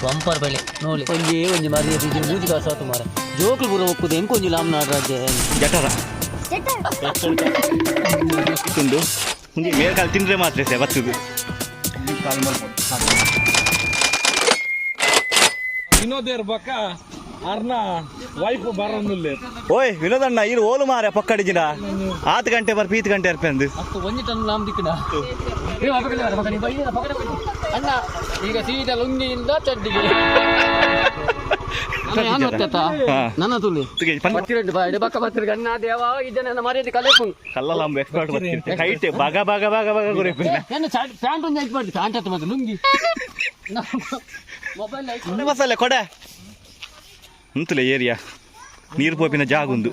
bumper ಬೆಳೆ ನೋಡಿ ಒಂಜಿ ಮರಿಯ ಬೀಜ ಮೂಜಿ ಕಾಸು ಮಾರ ಜೋಕ್ಲು ಪೂರ ಒಕ್ಕುದು ಹೆಂಗೆ ಒಂಜಿ ಲಾಮ್ ನಾಡ್ರಾಜೆ ಜಠರ ತುಂಡು ಮುಂದೆ ಮೇಲ್ಕಾಲು ತಿಂದ್ರೆ ಮಾತ್ರ ಸೇ ಬರ್ತದೆ ವಿನೋದ್ ಇರ್ಬೇಕ ಅರ್ನ ವೈಫ್ ಬರೋದಿಲ್ಲ ಓಯ್ ವಿನೋದಣ್ಣ ಇರು ಓಲು ಮಾರ ಪಕ್ಕಡಿಜಿನ 10 ಗಂಟೆ ಬರ್ 5 ಗಂಟೆ ಇರ್ಪಂದು ಒಂಜಿ ಟನ್ ಲಾಮ್ ದಿಕ್ಕಡ ಅಣ್ಣ ಈಗ ಸೀದಾ ಲುಂಗಿಯಿಂದ ಚಡ್ಡಿಗೆ ನನ್ನ ತುಳಿ ಬಕ್ಕ ಬರ್ತಿರ್ ಅಣ್ಣ ದೇವ ಇದನ್ನ ಮರ್ಯಾದೆ ಕಲೆಪುಂಡು ಕಲ್ಲ ಲಾಂಬು ಎಕ್ಸ್ಪರ್ಟ್ ಬರ್ತಿರ್ತೆ ಕೈಟ್ ಬಾಗ ಬಾಗ ಬಾಗ ಬಾಗ ಗುರಿಪಿನ ಪ್ಯಾಂಟ್ ಒಂದು ಐಟ್ ಮಾಡಿ ಪ್ಯಾಂಟ್ ಹತ್ತು ಮತ್ತೆ ಲುಂಗಿ ಮೊಬೈಲ್ ಮಸಾಲೆ ಕೊಡೆ ಉಂತುಲೆ ಏರಿಯಾ ನೀರು ಪೋಪಿನ ಜಾಗುಂದು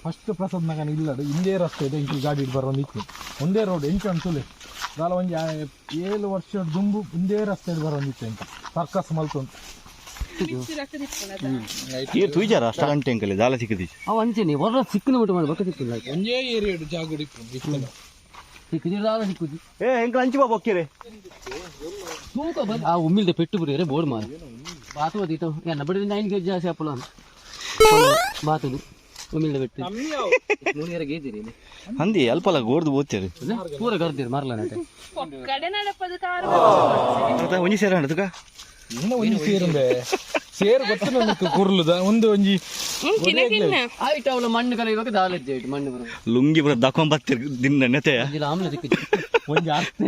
ಫಸ್ಟ್ ಪ್ರಸಾದ್ ನಗನ ಇಲ್ಲ ಹಿಂದೇ ರಸ್ತೆ ಇದೆ ಇಂಕಿ ಗಾಡಿ ಬರೋಂದಿತ್ತು ಒಂದೇ ರೋಡ್ ಎಂಚು ಅಂತುಲೆ ದಾಲ ಒಂಜಿ 7 ವರ್ಷದ ದುಂಬು ಹಿಂದೇ ರಸ್ತೆ ಬರೋಂದಿತ್ತು ಎಂಕ ಸರ್ಕಸ್ ಮಲ್ತೊಂದು ನೀರು ತುಯ್ಜಾರ ಅಷ್ಟ ಗಂಟೆ ಅಂಕಲೆ ದಾಲ ಸಿಕ್ಕದಿ ಅವ ಅಂಚೆನೆ ಹೊರ ಸಿಕ್ಕನ ಬಿಟ್ಟು ಮಾಡಿ ಬಕ್ಕ ಸಿಕ್ಕಿಲ್ಲ ಒಂದೇ ಏರಿಯಾ ಜಾಗ ಸಿಕ್ಕಿದ್ರೆ ದಾಲ ಸಿಕ್ಕುದು ಏ ಹೆಂಗ ಹಂಚಿ ಬಾ ಬೊಕ್ಕಿರೆ ಆ ಉಮ್ಮಿಲ್ದೆ ಪೆಟ್ಟು ಬಿಡಿದ್ರೆ ಬೋರ್ಡ್ ಮಾರ ಬಾತು ಓದಿತ್ತು ಎನ್ನ ಬಡಿದಿಂದ 9 ಕೆಜಿ ಜಾಸ್ತಿ ಅಪ್ಪಲ ಬಾತುದು ಉಮ್ಮಿಲ್ದೆ ಪೆಟ್ಟು ಮೂನಿಯರ ಗೇದಿರಿ ಅಂದಿ ಅಲ್ಪಲ ಗೋರ್ದು ಓದ್ತೀರಿ ಪೂರ ಗರ್ದಿರಿ ಮಾರ್ಲ ನಾಟೆ ಒಂಜಿ ಸೇರ ಹಣದಕ ಇನ್ನ ಒಂಜಿ ಸೇರುಂಬೆ ಸೇರು ಗೊತ್ತಿಲ್ಲ ನನಗೆ ಕುರ್ಲುದ ಒಂದು ಒಂಜಿ ಆಯ್ತು ಅವಳ ಮಣ್ಣು ಕಲಿಯುವಾಗ ದಾಲೆಜ್ಜೆ ಆಯ್ತು ಮಣ್ಣು ಬರೋ ಲುಂಗಿ ಬರ ದಕೊಂಡ್ ಬರ್ತೀರಿ ದಿನ ನೆತೆ ಆಮ್ಲ ಸಿಕ್ಕಿದ್ದು ಒಂಜಿ ಅರ್ಥ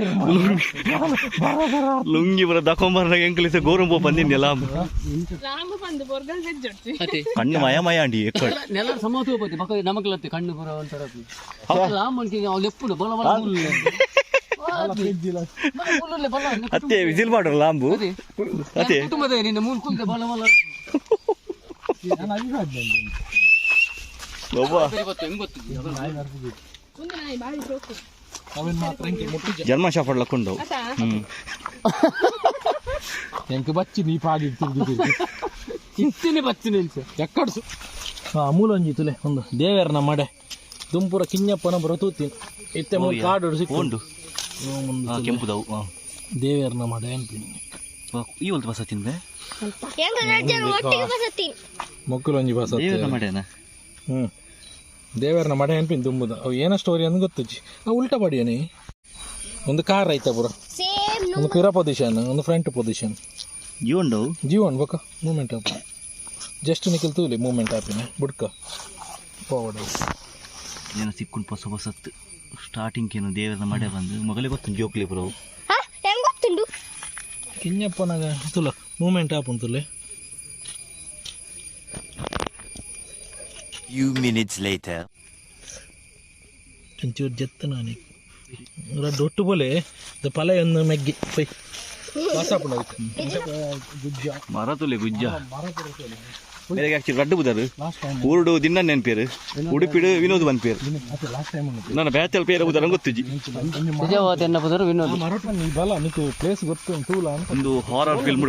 ಲುಂಗಿ ಬರ ದಕೊಂಡ್ ಬರ್ನಾಗ ಹೆಂಕಲಿಸ ಗೋರಂಬ ಬಂದಿನಿ ಲಾಂಬು ಕಣ್ಣು ಮಯ ಮಯ ಅಂಡಿ ನೆಲ ಸಮಾತು ಹೋಗ್ತಿ ಮಕ್ಕ ನಮಗ್ಲತ್ತೆ ಕಣ್ಣು ಬರೋ ಒಂಥರ ಲಾಂಬನ್ಗೆ ಅವ್ಳು ಎಪ್ಪುಡು ಬಲ ಬಲ ಅತ್ತೆ ವಿಸಿಲ್ ಮಾಡ್ರ ಲಾಂಬು ಅತ್ತೆ ಕುಟುಂಬದ ನಿನ್ನ ಮೂರು ಕುಂತೆ ಬಲ ಬಲ ಜನ್ಮ ಶಾಫಡ್ ಲಕ್ಕೊಂಡು ಎಂಕ ಬಚ್ಚಿ ನೀ ಪಾಡಿ ಚಿಂತಿನಿ ಬಚ್ಚಿನಿ ಎಕ್ಕಡ್ಸು ಅಮೂಲ ಒಂಜಿತುಲೆ ಒಂದು ದೇವೇರನ ಮಡೆ ದುಂಪುರ ಕಿഞ്ഞಪ್ಪನ ಬರತೂತಿ ಇತ್ತೆ ಮೂರು ಕಾಡು ಸಿಕ್ಕೊಂಡು ಕೆಂಪುದವು ದೇವೇರನ ಮಡೆ ಅನ್ಪಿನಿ ಈ ಹೊಲ್ತು ಬಸ ತಿಂದೆ ಮೊಕ್ಕಲು ಒಂಜಿ ಬಸ ಮಡೆನ ದೇವೇರನ ಮಡೆ ಅನ್ಪಿನಿ ತುಂಬುದ ಅವು ಏನ ಸ್ಟೋರಿ ಅಂದ್ ಗೊತ್ತಜ್ಜಿ ಅವು ಉಲ್ಟಾ ಪಡಿಯನಿ ಒಂದು ಕಾರ್ ಐತ ಪುರ ಒಂದು ಪಿರ ಪೊಸಿಷನ್ ಒಂದು ಫ್ರಂಟ್ ಪೊಸಿಷನ್ ಜೀವನ್ ಬೊಕ್ಕ ಮೂಮೆಂಟ್ ಆಪ ಜಸ್ಟ್ ನಿಖಿಲ್ ತೂಲಿ ಮೂಮೆಂಟ್ ಆಪಿನ ಬುಡ್ಕ ಫಾರ್ವರ್ಡ್ ಏನೋ ಸಿಕ್ಕೊಂಡು ಹೊಸ ಹೊಸತ್ತು ಸ್ಟಾರ್ಟಿಂಗ್ ಏನು ದೇವರ ಮಡೆ ಬಂದು ಮಗಲೇ ಗೊತ್ತು ಜೋಕ್ಲಿ ಬರೋ ಕಿഞ്ഞಪ್ಪನಾಗ ತುಲ ಮೂಮೆಂಟ್ ಆಪುಂತುಲೆ few minutes later ಒಂಚೂರು ಜತ್ತ ನಾನಿ ದೊಟ್ಟು ಬೋಲೆ ದ ಪಲೆಯನ್ನು ಮೆಗ್ಗಿ ಪೈ ವಾಸಾಪುಣ ಗುಜ್ಜ ಮರ ತುಲೆ ಗುಜ್ಜ ಬೇರೆ ಆಕ್ಚುಲಿ ರಡ್ಡು ಬುದರು ಊರುಡು ದಿನ ನೆನ್ಪೇರು ಉಡುಪಿಡು ವಿನೋದ್ ಬಂದ್ ಪೇರು ನನ್ನ ಬ್ಯಾಚಲ್ ಪೇರು ಬುದರ ಗೊತ್ತುಜಿ ಮರಟ ನೀ ಬಲ ನಿಕ್ಕು ಪ್ಲೇಸ್ ಗೊತ್ತು ತೂಲ ಒಂದು ಹಾರರ್ ಫಿಲ್ಮ್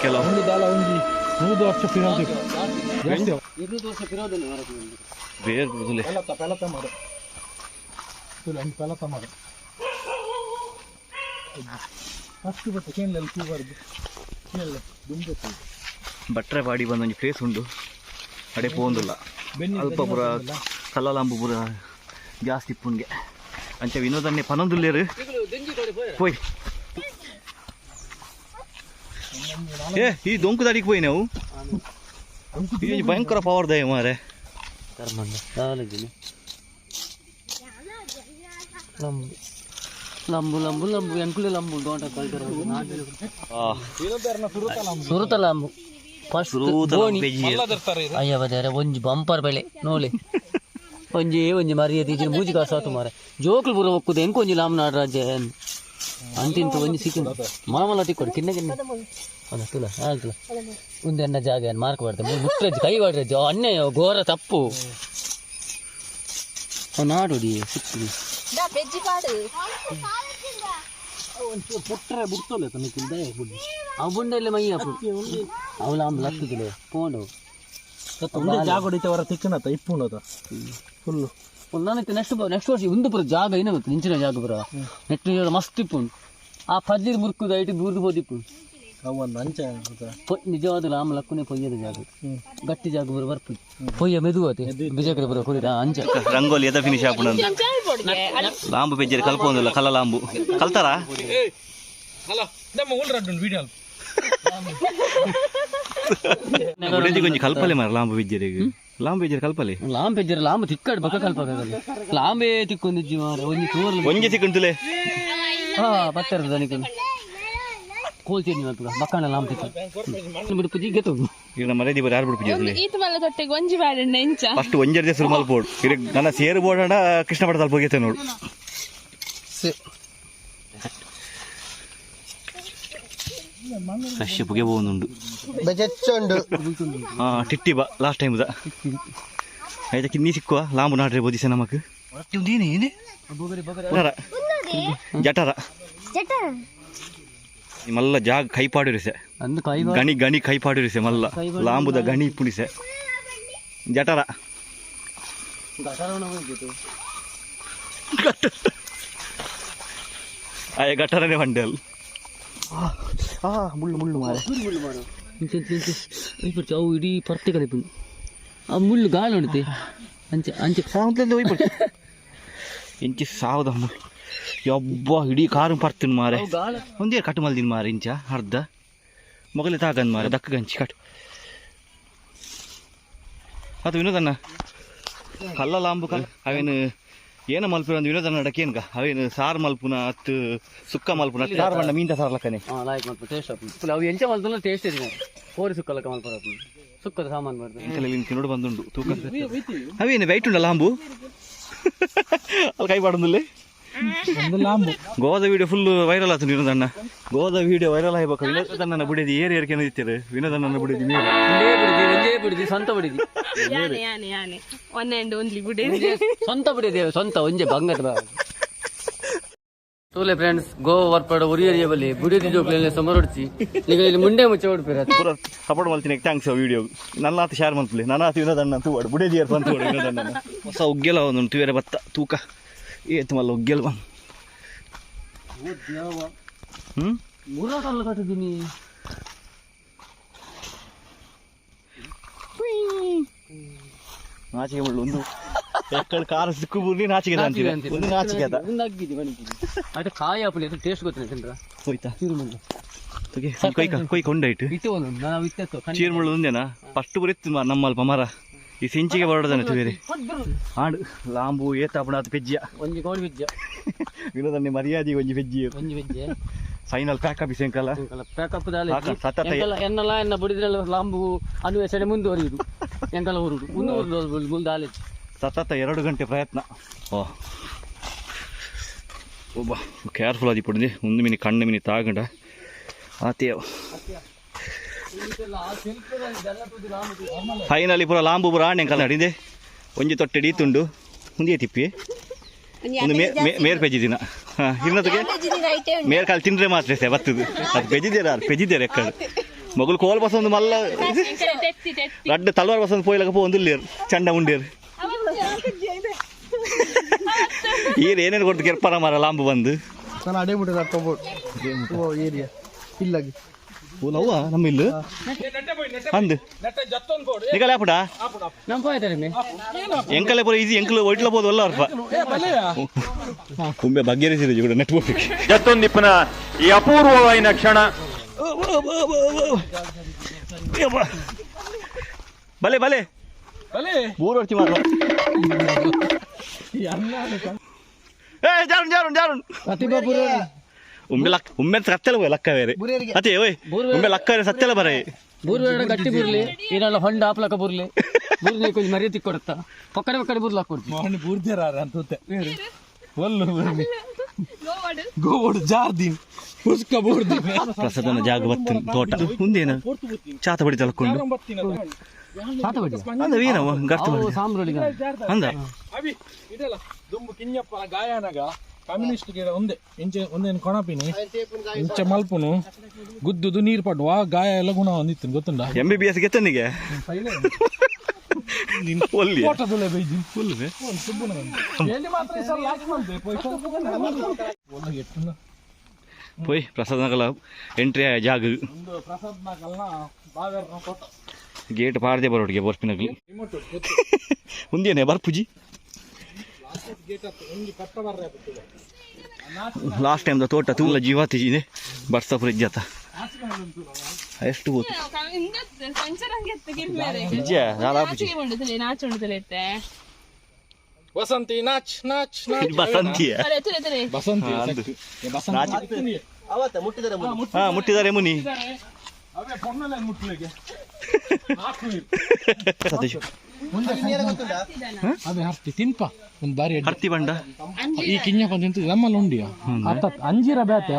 ಕೆಲವು ಒಂದು 100 ವರ್ಷ ಫಿರೋದಿ ಬೇರೆ ಪೆಲತ ಮರ ಪೆಲತ ಮರ ಅಷ್ಟು ಬತ್ತು ಕೇಳಲ್ಲ ಕೂಬಾರ್ದು ಕೇಳಲ್ಲ ದುಂಬತ್ತು ಬಟ್ರೆ ಬಾಡಿ ಬಂದೊಂದು ಪ್ಲೇಸ್ ಉಂಡು ಅಡೆ ಪೋಂದಿಲ್ಲ ಅಲ್ಪ ಪುರ ಕಲ್ಲಲಾಂಬು ಪುರ ಜಾಸ್ತಿ ಪುನ್ಗೆ ಅಂಚ ವಿನೋದನ್ನೇ ಪನೊಂದುಲ್ಲೇರು ಪೋಯ್ ಏ ಈ ದೊಂಕು ದಾಡಿಗೆ ಪೋಯ್ ನಾವು ಈ ಭಯಂಕರ ಪವರ್ ದಯ ಮಾರೆ lambu lambu lambu yang kulit lambu doang tak kali suruta lambu pas boni ayah badara onji bumper bele nole onji Maria dijin buji kasa tu mare jokul pura waktu den onji lam nadraja antin tu onji sikin mama lati kor kinne ada tula unde anna jaga mark barte mutre kai barte jo anne gora tappu naadu di sikki da veggie paadu onchu putra burtole tane kilda budi avundelle maiya avlam lattudile pondo ಒಂದೇ ಜಾಗ ಹೊಡಿತವರ ತಿಕ್ಕನತ ಇಪ್ಪುನದ full ಒಂದನೈತೆ next ವರ್ಷ ಒಂದು ಪುರ ಜಾಗ ಏನಾಗುತ್ತೆ ನಿಂಚಿನ ಜಾಗ ಪುರ net ಮಸ್ತ್ ಇಪ್ಪುಂಡು ಆ ಪದ್ಲಿದ ಮುರ್ಕುದ ಐಟಿ ದೂರದ ಹೋದಿಪ್ಪು ನಿಜವಾದ ಲಾಮ್ ಲಕ್ಕುನೆ ಪೊಯ್ಯದ ಜಾಗ ಗಟ್ಟಿ ಜಾಗ ಬರ ಬರ್ಪು ಪೊಯ್ಯ ಮೆದುವತೆ ಬಿಜಕರೆ ಬರ ಕುಡಿದ ಅಂಚ ರಂಗೋಲಿ ಎದ ಫಿನಿಶ್ ಹಾಪುಣ ಲಾಂಬು ಬೆಜ್ಜರಿ ಕಲ್ಪೊಂದಿಲ್ಲ ಕಲ್ಲ ಲಾಂಬು ಕಲ್ತಾರ ಕೊಂಚ ಕಲ್ಪಲೆ ಮಾರ ಲಾಂಬು ಬೆಜ್ಜರಿಗೆ ಕಲ್ಪಲೆ ಲಾಂಬು ತಿಕ್ಕಡ್ ಬಕ್ಕ ಕಲ್ಪಕಾಗಲ್ಲ ಲಾಂಬೆ ತಿಕ್ಕೊಂದಿಜ್ಜಿ ಮಾರ ಒಂಜಿ ತೋರ್ಲು ಒಂಜಿ ತಿಕ್ಕಂತಲೆ ಹಾ ಬತ್ತರದ ದನಿಕಲು ಕೋಲ್ತೀನಿ ಮಾತ್ರ ಬಕ್ಕಣ ಲಾಂಬು ತಿಕ್ಕ ಬಿಡು ಪುಜಿ ಗೆತ್ತು ಈಗ ನಮ್ಮ ಮರೆದಿ ಬರ ಯಾರು ಬಿಡು ಪುಜಿ ಈತ ಮಲ್ಲ ತೊಟ್ಟೆಗೆ ಒಂಜಿ ಬಾಡಣ್ಣ ಇಂಚ ಫಸ್ಟ್ ಒಂಜರ್ ದೇಶ ಮಲ್ಪೋಡು ಈಗ ನನ್ನ ಸೇರು ಬೋಡಣ ಕೃಷ್ಣ ಪಡ ಸ್ವಲ್ಪ ಹೋಗೈತೆ ನೋಡು ಫ್ರೆಶ್ ಪುಗೆ പോകുന്നുണ്ട് ആ ടിട്ടി ബ ലാസ്റ്റ് ടൈം ഇതാ అయితే కిన్ని సిక్కువ లాంబు నాట్రే పొజిషన్ నమకు జటర మల్ల జాగ్ కైపాడిరిసೆ ಗಣಿ ಗಣಿ ಕೈಪಾಡಿರಿಸೆ ಮಲ್ಲ ಲಾಂಬುದ ಗಣಿ ಪುಡಿಸೆ ಜಟರ ಆಯ ಗಟರನೇ ಬಂಡೆಲ್ ಮುಳ್ಳು ಮುಳ್ಳು ಮಾರ ಅವು ಇಡೀ ಪರ್ತಿ ಕಲಿಪು ಆ ಮುಳ್ಳು ಗಾಳಿ ಹೊಡಿತೆ ಅಂಚೆ ಅಂಚೆ ಸಾವಂತಲ್ಲಿ ಹೋಯ್ಬಿಟ್ಟು ಇಂಚಿ ಸಾವದ ಮುಳ್ಳು ಯಬ್ಬ ಇಡೀ ಕಾರು ಪರ್ತೀನಿ ಮಾರೆ ಒಂದೇ ಕಟ್ಟು ಮಲ್ದಿನ ಮಾರೆ ಇಂಚ ಅರ್ಧ ಮೊಗಲೆ ತಾಗಂದ್ ಮಾರೆ ದಕ್ಕ ಗಂಚಿ ಕಟ್ಟು ಅದು ವಿನೋದನ್ನ ಕಲ್ಲ ಲಾಂಬು ಕಲ್ ಅವೇನು ಏನ ಮಲ್ಪುರ ಒಂದು ವಿನೋದನ್ನ ಅಡಕೇನ್ಗ ಅವೇನು ಸಾರು ಮಲ್ಪುನ ಅತ್ತು ಸುಕ್ಕ ಮಲ್ಪುನ ಸಾರು ಬಂಡ ಮೀನ್ದ ಸಾರ್ಲಕ್ಕನೆ ಲಾಯ್ಕ್ ಮಲ್ಪ ಟೇಸ್ಟ್ ಆಪು ಅವು ಎಂಚ ಮಲ್ತಲ್ಲ ಟೇಸ್ಟ್ ಇದೆ ಕೋರಿ ಸುಕ್ಕಲಕ್ಕ ಮಲ್ಪರ ಸುಕ್ಕದ ಸಾಮಾನು ಮಾಡ್ತಾರೆ ತಿನ್ನೋಡು ಬಂದುಂಡು ತೂಕ ಅವೇನು ವೈಟ್ ಉಂಡ ಲಾಂಬು ಅಲ್ಲಿ ಕೈ ಪಾಡೊಂದಿಲ್ಲ ಗೋದ ವಿಡಿಯೋ ಫುಲ್ ವೈರಲ್ ಆಯ್ತು ವಿನೋದಣ್ಣ ಗೋದ ವಿಡಿಯೋ ವೈರಲ್ ಆಗ್ಬೇಕು ವಿನೋದಣ್ಣ ಬಿಡಿದಿ ಏರಿ ಏರಿಕೆ ಇರ್ತಾರೆ ವಿನೋದಣ್ಣ ಬಿಡಿದಿ ಬಿಡಿದಿ ಸ್ವಂತ ಬಿಡಿದಿ ಸ್ವಂತ ಬಿಡಿದೇವೆ ಸ್ವಂತ ಒಂಜೆ ಬಂಗದ ಸೋಲೆ ಫ್ರೆಂಡ್ಸ್ ಗೋ ವರ್ಪಡ ಉರಿಯರಿಯ ಬಲ್ಲಿ ಬುಡಿದಿ ಜೋಕ್ಲೆ ಸಮರೊಡ್ಚಿ ಈಗ ಇಲ್ಲಿ ಮುಂಡೆ ಮುಚ್ಚೆ ಓಡ್ಪಿರ ಪೂರ ಸಪೋರ್ಟ್ ಮಾಡ್ತೀನಿ ಥ್ಯಾಂಕ್ಸ್ ವಿಡಿಯೋ ನನ್ನ ಆತ ಶೇರ್ ಮಾಡ್ಲಿ ನನ್ನ ಆತ ವಿನೋದಣ್ಣ ತೂವಾಡು ಬುಡಿದಿ ಏರ್ ಬಂತು ವಿನೋದಣ್ಣ ಹೊಸ ಉಗ್ಗೆಲ್ಲ ಒಂದು ತುವೇರೆ ಬತ್ತ ತೂಕ ಏತು ಮಲ್ಲ ಉಗ್ಗೆಲ್ ಬಂದು ಮೂರಲ್ಲ ಕಟ್ಟಿದ್ದೀನಿ ನಾಚಿಕೆ ಮುಳ್ಳು ಒಂದು ಎಕ್ಕಡ ಕಾರ ಸಿಕ್ಕು ಬುರ್ಲಿ ನಾಚಿಕೆ ಅಂತೀವಿ ಒಂದು ನಾಚಿಕೆ ಅದ ಅದು ಕಾಯಿ ಆಪಲಿ ಅದು ಟೇಸ್ಟ್ ಗೊತ್ತಿಲ್ಲ ತಿಂದ್ರ ಹೋಯ್ತಾ ಕೊಯ್ ಕೊಂಡಾಯ್ತು ಚೀರ್ಮುಳ್ಳು ಒಂದೇನಾ ಫಸ್ಟ್ ಬರೀತು ನಮ್ಮಲ್ಪ ಮರ ಈ ಸಿಂಚಿಗೆ ಬರೋದನ್ನ ಬೇರೆ ಆಡು ಲಾಂಬು ಏತಾಪಣ ಅದು ಪೆಜ್ಜಿಯ ಒಂಜಿ ಕೋಳಿ ಪೆಜ್ಜಿಯ ವಿನೋದನ್ನೇ ಮರ್ಯಾದೆ ಒಂಜಿ ಪೆಜ್ಜಿ ಫೈನಲ್ ಪ್ಯಾಕಪ್ ಇಸೆಂಕಲ್ಲ ಪ್ಯಾಕಪ್ ಎನ್ನಲ್ಲ ಎನ್ನ ಬುಡಿದ್ರಲ್ಲ ಲಾಂಬು ಅನುವೆ ಸೆಡೆ ಮುಂದುವರಿಯುದು ಎಂಕಲ್ಲ ಹೊರುದು ಮುಂದೆ ಸತತ 2 ಗಂಟೆ ಪ್ರಯತ್ನ ಒಬ್ಬ ಕೇರ್ಫುಲ್ ಆದಿ ಪಡಿದೆ ಒಂದು ಮಿನಿ ಕಣ್ಣು ಮಿನಿ ತಾಗಂಡ ಆತೇವ ಫೈನಲಿ ಪೂರ ಲಾಂಬು ಪೂರ ಆಣೆ ಕಲ್ಲ ಹಿಡಿದೆ ಒಂಜಿ ತೊಟ್ಟೆ ಡೀತುಂಡು ಮುಂದೆ ತಿಪ್ಪಿ ಒಂದು ಮೇರ್ ಪೆಜ್ಜಿದಿನ ಇನ್ನೊತ್ತಿಗೆ ಮೇರ್ ಕಾಲು ತಿಂದ್ರೆ ಮಾತ್ರ ಸೇ ಬರ್ತದು ಅದು ಪೆಜ್ಜಿದ್ದೇರು ಎಕ್ಕಡು ಮಗಳು ಕೋಲ್ ಬಸ್ ಒಂದು ಮಲ್ಲ ರಡ್ಡು ತಲ್ವಾರ್ ಬಸ್ ಒಂದು ಪೋಯ್ಲಕ ಒಂದುಲ್ಲೇರು ಚಂಡ ಉಂಡೇರು ಈರು ಏನೇನು ಕೊಡ್ತು ಕೆರ್ಪರ ಮರ ಲಾಂಬು ಬಂದು ನವ್ವ ನಮ್ಮ ಇಲ್ಲು ಅಂದು ನಿಕಲ್ ಯಾಪುಡ ಎಂಕಲೆ ಪುರ ಈಸಿ ಎಂಕಲ್ ಒಯ್ಟ್ಲ ಬೋದು ಅಲ್ಲ ಅರ್ಪ ಕುಂಬೆ ಬಗ್ಗೆರಿಸಿದ ಕೂಡ ನೆಟ್ವರ್ಕ್ ಜತ್ತೊಂದಿಪ್ಪನ ಈ ಅಪೂರ್ವವಾದ ಕ್ಷಣ ಬಲೆ ಬಲೆ ಮೂರು ವರ್ಷ ಮಾತ್ರ ಜಾರುಣ್ ಜಾರುಣ್ ಜಾರುಣ್ ಉಮ್ಮೆ ಸತ್ತೆಲ್ಲ ಹೋಯ್ ಲಕ್ಕ ಬೇರೆ ಅದೇ ಓಯ್ ಉಮ್ಮೆ ಲಕ್ಕ ಬೇರೆ ಸತ್ತೆಲ್ಲ ಬರೇ ಬೂರ್ಬೇಡ ಗಟ್ಟಿ ಬುರ್ಲಿ ಏನೆಲ್ಲ ಹೊಂಡ ಆಪ್ಲಕ ಬುರ್ಲಿ ಬುರ್ಲಿ ಕೊಂಚ ಮರ್ಯಾದೆ ಕೊಡುತ್ತಾ ಪಕ್ಕಡೆ ಬುರ್ಲಾಕ್ ಕೊಡ್ತೀನಿ ಬೂರ್ದಿರಾರ ಅಂತ ಒಲ್ಲು ಗೋವಡು ಜಾರ್ದಿನ್ ಹುಸ್ಕ ಬೋರ್ದಿ ಪ್ರಸಾದನ ಜಾಗ ಬತ್ತನ್ ತೋಟ ಮುಂದೇನು ಚಾತ ಬಡಿ ತಲಕೊಂಡು ಅಂದ ವೀನವ ಗರ್ತ ಸಾಂಬ್ರಳಿಗ ಅಂದ ಅವಿ ಇದಲ್ಲ ದುಂಬು ಕಿಂಜಪ್ಪನ ಗಾಯನಗ ಕಮ್ಯುನಿಸ್ಟ್ ಗಿಡ ಒಂದೇ ಒಂದೇನು ಕೊಣಪಿನಿ ಇಂಚ ಮಲ್ಪುನು ಗುದ್ದುದು ನೀರು ಪಡುವ ಗಾಯ ಎಲ್ಲ ಗುಣ ಹೊಂದಿತ್ತು ಗೊತ್ತುಂಡ MBBS ಗೆತ್ತನಿಗೆ ಪೋಯ್ ಪ್ರಸಾದ್ ನಗಲ ಎಂಟ್ರಿ ಆಯ ಜಾಗ ಒಂದು ಪ್ರಸಾದ್ ನಾಗಲ್ನ ಬಾವೇರ್ನ ತೋಟ ಗೇಟ್ ಪಾಡ್ದೆ ಬರೋಡಿಗೆ ಬರ್ಪಿನಗ್ಲಿ ರಿಮೋಟ್ ಮುಂದೇನೆ ಬರ್ಪುಜಿ ಗೇಟ್ ಒಂದು ಕಟ್ಟ ಬರ್ರೆ ಲಾಸ್ಟ್ ಟೈಮ್ ದ ತೋಟ ತೂಲ ಜೀವಾತಿಜಿದೆ ಬರ್ಸ ಫ್ರಿಜ್ ಆತ ಎಷ್ಟು ಹೋತು ನಿಜ ನಾಲಾಪುಜಿ ವಸಂತಿ ನಾಚ್ ನಾಚ್ ನಾಚ್ ಬಸಂತಿ ಬಸಂತಿ ಹಾ ಮುಟ್ಟಿದ್ದಾರೆ ಮುನಿ ಅವೇ ಪೊನ್ನಲ್ಲ ಮುಟ್ಲಿಗೆ ಅದೇ ಹರ್ತಿ ತಿನ್ಪ ಒಂದು ಬಾರಿ ಹರ್ತಿ ಬಂಡ ಈ ಕಿಂಜಪ್ಪ ತಿಂತ ನಮ್ಮಲ್ಲಿ ಉಂಡಿಯ ಅಂಜೀರ ಬೇತೆ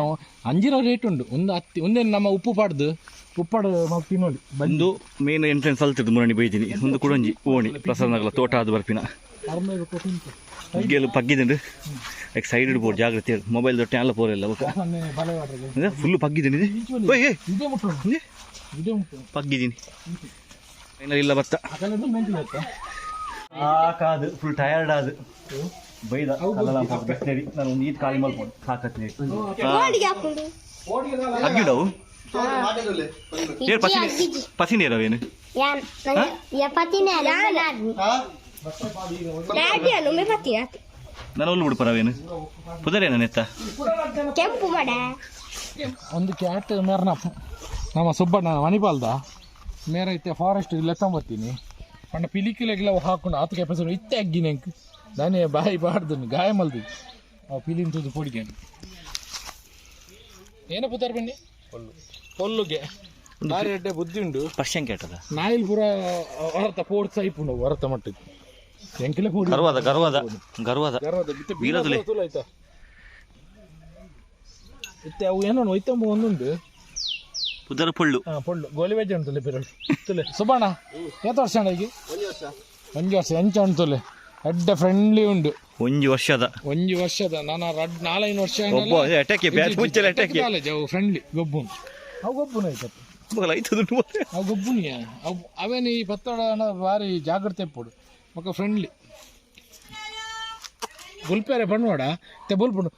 ಅಂಜೀರ ರೇಟ್ ಉಂಡು ಒಂದು ಹತ್ತಿ ಒಂದೇನು ನಮ್ಮ ಉಪ್ಪು ಪಾಡ್ದು ಉಪ್ಪಾಡು ನಾವು ತಿನ್ನೋಳಿ ಬಂದು ಮೇನ್ ಎಂಟ್ರೆನ್ಸ್ ಅಲ್ತಿದ್ದು ಮುರಣಿ ಬೈದಿನಿ ಒಂದು ಕುಡಂಜಿ ಓಣಿ ಪ್ರಸಾದ್ ನಗಲ ತೋಟ ಆದ ಬರ್ಪಿನ ಗೆಲು ಪಗ್ಗಿದ್ದೆ ಲೈಕ್ ಸೈಡ್ ಇಡ್ಬೋದು ಜಾಗ್ರತೆ ಹೇಳಿ ಮೊಬೈಲ್ ದೊಟ್ಟೆ ಎಲ್ಲ ಪೋರಿಲ್ಲ ಫುಲ್ಲು ಪಗ್ಗಿದ್ದೀನಿ ಪಗ್ಗಿದ್ದೀನಿ ಫೈನಲ್ ಇಲ್ಲ ಬತ್ತ ಕಾದು ಫುಲ್ ಟಯರ್ಡ್ ಆದ ಬೈದ ನಾನು ಒಂದು ಈದ್ ಖಾಲಿ ಮಾಡ್ಕೊಂಡು ಸಾಕತ್ತೆ ಅಗ್ಗಿಡವು ಪಸಿನೇ ಇರವೇನು ನಾನು ಒಲ್ಲು ಬಿಡ್ಪರವೇನು ಪುದರೇನ ನೆತ್ತ ಕೆಂಪು ಮಾಡ ಒಂದು ಕ್ಯಾಟ್ ಮೇರ್ನ ನಮ್ಮ ಸುಬ್ಬಣ್ಣ ಮಣಿಪಾಲ್ದ ಮೇರೈತೆ ಫಾರೆಸ್ಟ್ ಲೆತ್ತಂಬತ್ತೀನಿ ಪಂಡ ಪಿಲಿಕಿಲೆಗ್ಲ ಹಾಕೊಂಡು ಆತ ಕೆಪಸ ಇತ್ತೆ ಅಗ್ಗಿನ ನಾನೇ ಬಾಯಿ ಬಾಡ್ದು ಗಾಯ ಮಲ್ದಿ ಅವು ಪಿಲಿನ್ ತುದು ಪೊಡಿಗೆ ಏನ ಪುತ್ತಾರ ಬನ್ನಿ ಪೊಲ್ಲುಗೆ ಬಾರಿ ಅಡ್ಡೆ ಬುದ್ಧಿ ಉಂಡು ಪರ್ಷನ್ ಕೇಟದ ನಾಯಿಲ್ ಪೂರ ಹೊರತ ಪೋಡ್ ಸೈಪುಂಡು ಹೊರತ ಮಟ್ಟಕ್ಕೆ ಎಂಕಿಲೆ ಪೋಡಿ ಗರ್ವಾದ ಗರ್ವಾದ ಗರ್ವಾದ ಬೀರದುಲೆ ಆಯ್ತಾ ಇತ್ತೆ ಅವು ಏನೋ ಒಯ್ತಂಬ ಒಂದುಂಡು ಪುದರ ಪೊಳ್ಳು ಪೊಳ್ಳು ಗೋಲಿ ವೆಜ್ ಉಂಟುಲೆ ಪಿರಳು ತುಲೆ ಸುಬ್ಬಣ್ಣ ಎಷ್ಟು ವರ್ಷ ಅಣ್ಣ ಒಂಜಿ ವರ್ಷ ಎಂಚ ಉಂಟುಲೆ ಅಡ್ಡ ಫ್ರೆಂಡ್ಲಿ ಉಂಡು ಒಂಜಿ ವರ್ಷದ ನಾನು 4-5 ವರ್ಷ ಫ್ರೆಂಡ್ಲಿ ಗೊಬ್ಬುನ್ ಅವು ಗೊಬ್ಬುನ ಅವು ಗೊಬ್ಬುನಿಯ ಅವೇನು ಈ ಪತ್ತಡ ಭಾರಿ ಜಾಗ್ರತೆ ಪೋಡು ಮಕ್ಕ ಫ್ರೆಂಡ್ಲಿ ಬುಲ್ಪೇರೆ ಬಣ್ಣ ತೆ ಬುಲ್ಪುಂಡು